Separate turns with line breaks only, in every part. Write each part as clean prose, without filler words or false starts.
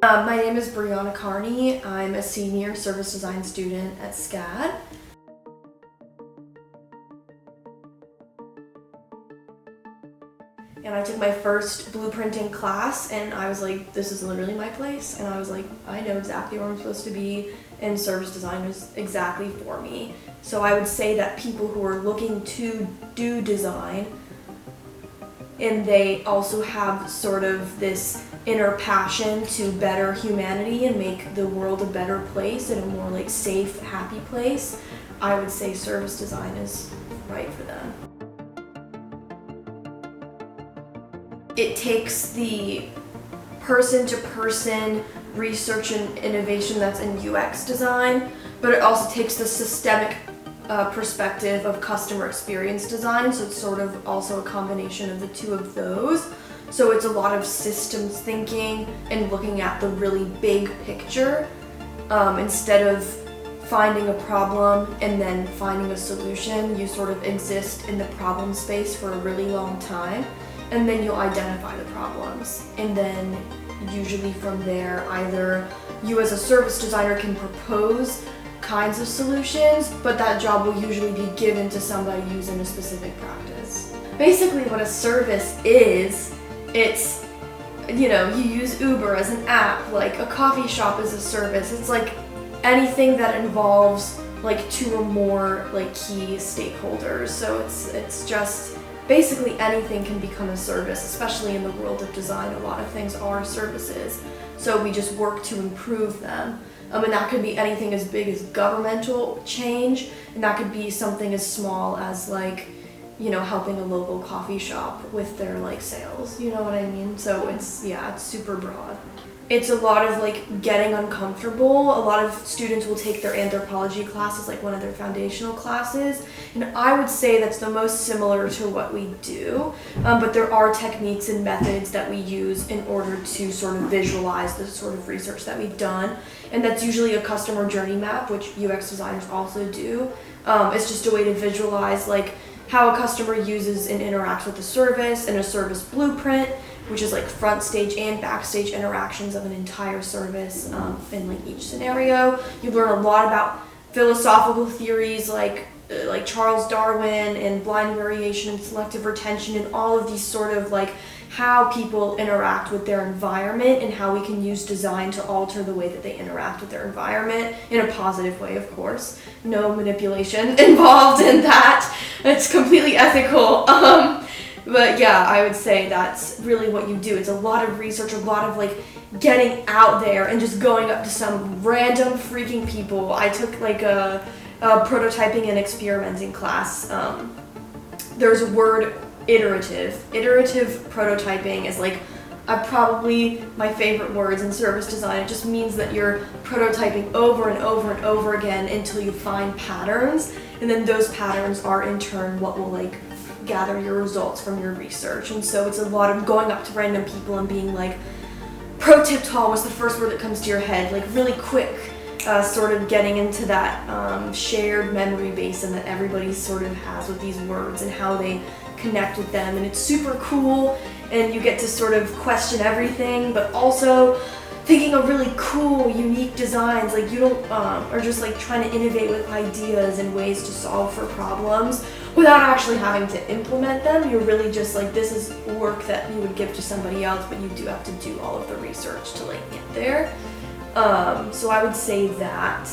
My name is Brianna Carney. I'm a senior service design student at SCAD. And I took my first blueprinting class and I was like, this is literally my place. And I was like, I know exactly where I'm supposed to be, and service design was exactly for me. So I would say that people who are looking to do design and they also have sort of this inner passion to better humanity and make the world a better place and a more like safe, happy place, I would say service design is right for them. It takes the person-to-person research and innovation that's in UX design, but it also takes the systemic perspective of customer experience design, so it's sort of also a combination of the two of those. So it's a lot of systems thinking and looking at the really big picture instead of finding a problem and then finding a solution. You sort of exist in the problem space for a really long time, and then you'll identify the problems, and then usually from there either you as a service designer can propose kinds of solutions, but that job will usually be given to somebody who's in a specific practice. Basically what a service is, it's, you know, you use Uber as an app, like a coffee shop is a service. It's like anything that involves like two or more like key stakeholders. So it's just basically anything can become a service, especially in the world of design. A lot of things are services. So we just work to improve them. And that could be anything as big as governmental change, and that could be something as small as like, you know, helping a local coffee shop with their like sales, you know what I mean? So it's super broad. It's a lot of like getting uncomfortable. A lot of students will take their anthropology class as like one of their foundational classes, and I would say that's the most similar to what we do, but there are techniques and methods that we use in order to sort of visualize the sort of research that we've done, and that's usually a customer journey map, which UX designers also do. It's just a way to visualize like how a customer uses and interacts with the service, and a service blueprint, which is like front stage and backstage interactions of an entire service in like each scenario. You learn a lot about philosophical theories like Charles Darwin and blind variation and selective retention, and all of these sort of like how people interact with their environment and how we can use design to alter the way that they interact with their environment in a positive way, of course. No manipulation involved in that. It's completely ethical. But yeah, I would say that's really what you do. It's a lot of research, a lot of like getting out there and just going up to some random freaking people. I took like a prototyping and experimenting class. There's a word, iterative. Iterative prototyping is like probably my favorite words in service design. It just means that you're prototyping over and over and over again until you find patterns, and then those patterns are in turn what will like gather your results from your research. And so it's a lot of going up to random people and being like, pro tip tall was the first word that comes to your head, like really quick, sort of getting into that shared memory basin that everybody sort of has with these words and how they connect with them. And it's super cool, and you get to sort of question everything, but also thinking of really cool, unique designs. Like you don't are just like trying to innovate with ideas and ways to solve for problems without actually having to implement them. You're really just like, this is work that you would give to somebody else, but you do have to do all of the research to like get there. So I would say that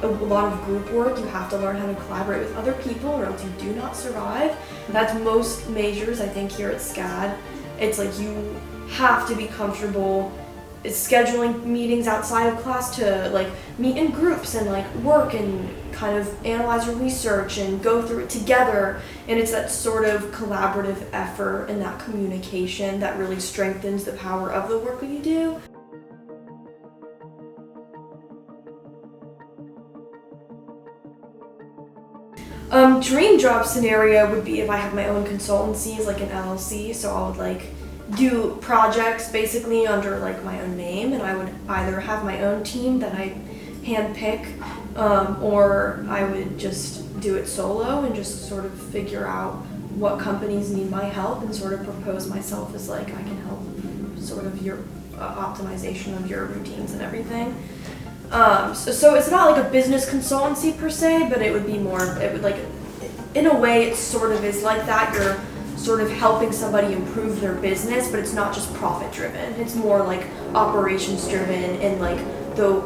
a lot of group work, you have to learn how to collaborate with other people or else you do not survive. That's most majors, I think, here at SCAD. It's like you have to be comfortable scheduling meetings outside of class to like meet in groups and like work and kind of analyze your research and go through it together. And it's that sort of collaborative effort and that communication that really strengthens the power of the work that you do. Dream job scenario would be if I have my own consultancies, like an LLC, so I would like do projects basically under like my own name, and I would either have my own team that I handpick or I would just do it solo and just sort of figure out what companies need my help and sort of propose myself as like I can help sort of your optimization of your routines and everything. So it's not like a business consultancy per se, but it would be more, it would like, in a way it sort of is like that. You're sort of helping somebody improve their business, but it's not just profit driven. It's more like operations driven and like the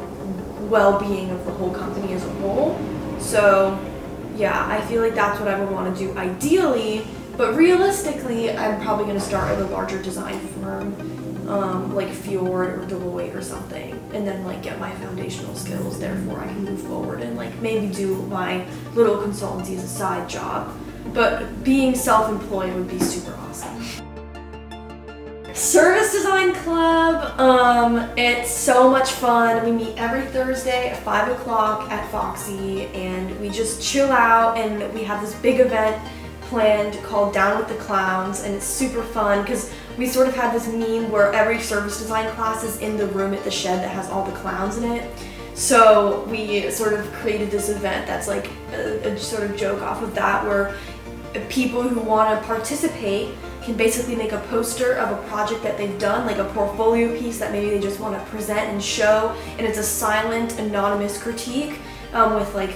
well-being of the whole company as a whole. So yeah, I feel like that's what I would want to do ideally, but realistically I'm probably going to start at a larger design firm, like Fjord or Deloitte or something, and then like get my foundational skills, therefore I can move forward and like maybe do my little consultancy as a side job. But being self-employed would be super awesome. Service Design Club, it's so much fun. We meet every Thursday at 5 o'clock at Foxy, and we just chill out, and we have this big event planned called Down with the Clowns, and it's super fun because we sort of had this meme where every service design class is in the room at the shed that has all the clowns in it. So we sort of created this event that's like a sort of joke off of that, where people who want to participate can basically make a poster of a project that they've done, like a portfolio piece that maybe they just want to present and show, and it's a silent, anonymous critique with like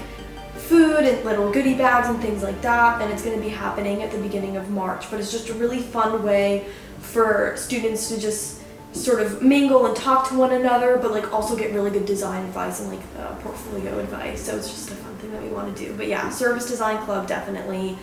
food and little goodie bags and things like that, and it's going to be happening at the beginning of March. But it's just a really fun way for students to just sort of mingle and talk to one another, but like also get really good design advice and like portfolio advice. So it's just a fun thing that we want to do. But yeah, Service Design Club definitely.